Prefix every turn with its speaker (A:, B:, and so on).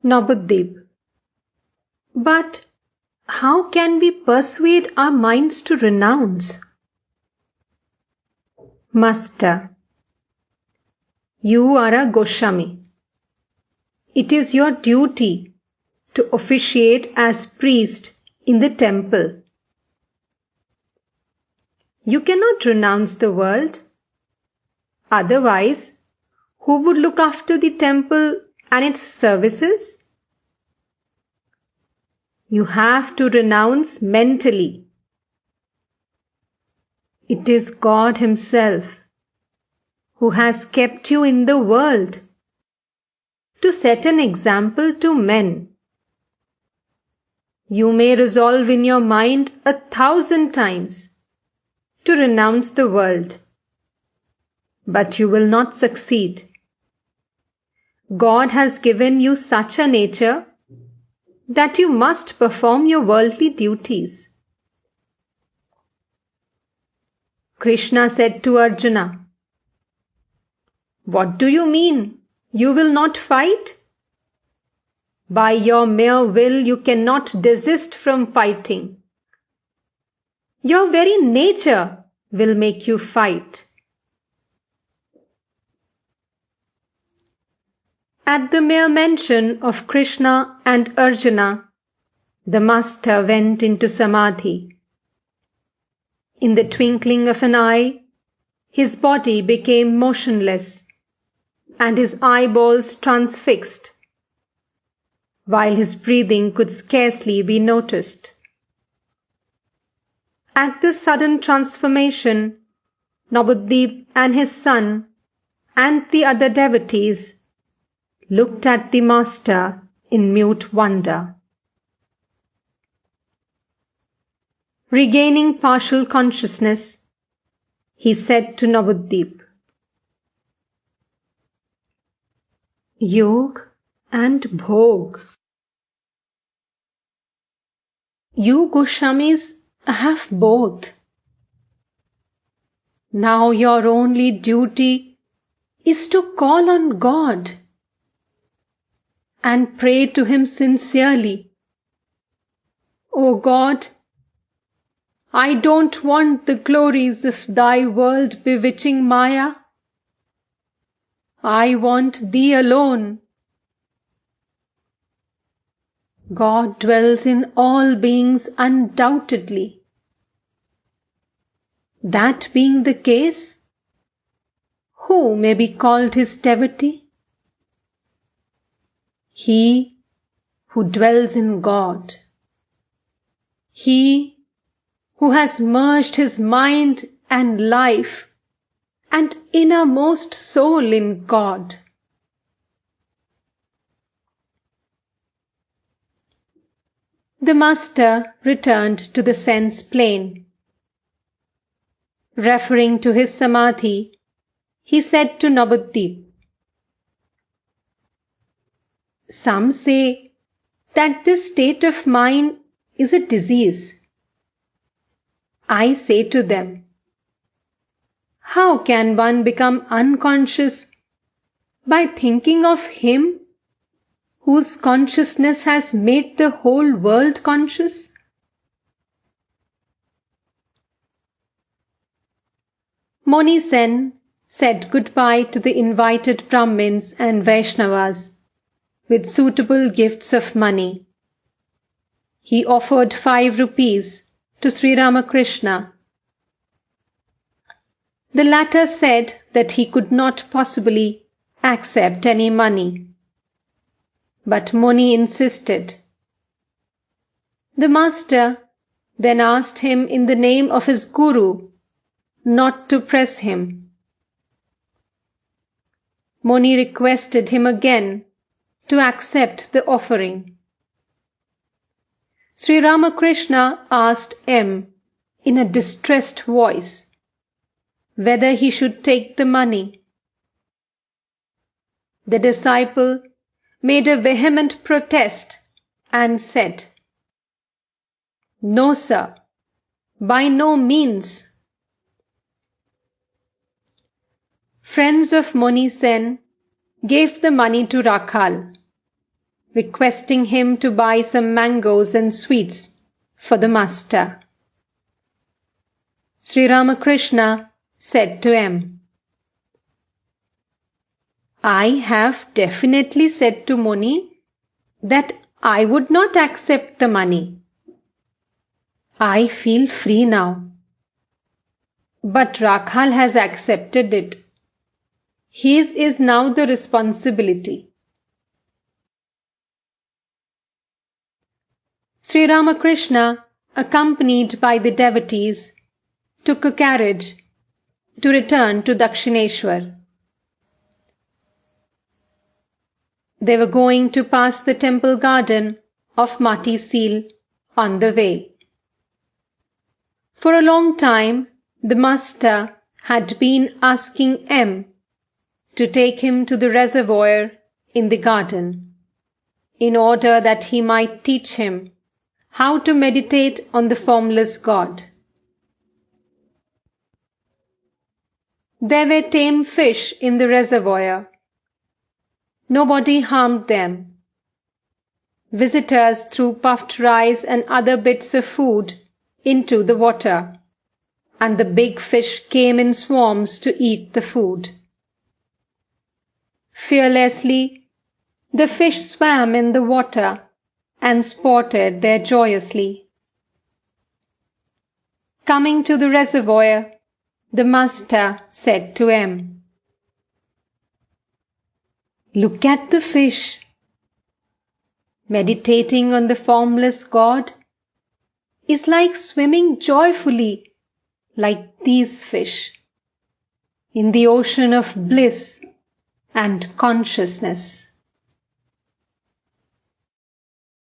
A: Navadvip. But how can we persuade our minds to renounce? Master. You are a Goswami. It is your duty to officiate as priest in the temple. You cannot renounce the world. Otherwise, who would look after the temple and its services? You have to renounce mentally. It is God Himself who has kept you in the world to set an example to men. You may resolve in your mind 1,000 times to renounce the world, but you will not succeed. God has given you such a nature that you must perform your worldly duties. Krishna said to Arjuna, "What do you mean? You will not fight? By your mere will you cannot desist from fighting. Your very nature will make you fight." At the mere mention of Krishna and Arjuna, the master went into samadhi. In the twinkling of an eye, his body became motionless and his eyeballs transfixed, while his breathing could scarcely be noticed. At this sudden transformation, Navadvip and his son and the other devotees looked at the master in mute wonder. Regaining partial consciousness, he said to Navadvip, "Yog and Bhog. You Goswamis have both. Now your only duty is to call on God and pray to Him sincerely. O God, I don't want the glories of Thy world bewitching Maya. I want Thee alone. God dwells in all beings undoubtedly. That being the case, who may be called His devotee? He who dwells in God. He who has merged his mind and life and innermost soul in God." The master returned to the sense plane. Referring to his samadhi, he said to Navadvip, "Some say that this state of mine is a disease. I say to them, how can one become unconscious by thinking of Him whose consciousness has made the whole world conscious?" Moni Sen said goodbye to the invited Brahmins and Vaishnavas with suitable gifts of money. He offered 5 rupees to Sri Ramakrishna. The latter said that he could not possibly accept any money. But Moni insisted. The master then asked him in the name of his guru not to press him. Moni requested him again to accept the offering. Sri Ramakrishna asked M in a distressed voice whether he should take the money. The disciple made a vehement protest and said, "No, sir, by no means." Friends of Moni Sen gave the money to Rakhal. requesting him to buy some mangoes and sweets for the master. Sri Ramakrishna said to M, I have definitely said to Muni that I would not accept the money. I feel free now. But Rakhal has accepted it. His is now the responsibility. Sri Ramakrishna, accompanied by the devotees, took a carriage to return to Dakshineshwar. They were going to pass the temple garden of Mati Seal on the way. For a long time, the master had been asking M to take him to the reservoir in the garden, in order that he might teach him how to meditate on the formless God. There were tame fish in the reservoir. Nobody harmed them. Visitors threw puffed rice and other bits of food into the water, and the big fish came in swarms to eat the food. Fearlessly, the fish swam in the water and sported there joyously. Coming to the reservoir, the master said to M, Look at the fish. Meditating on the formless God is like swimming joyfully, like these fish, in the ocean of bliss and consciousness.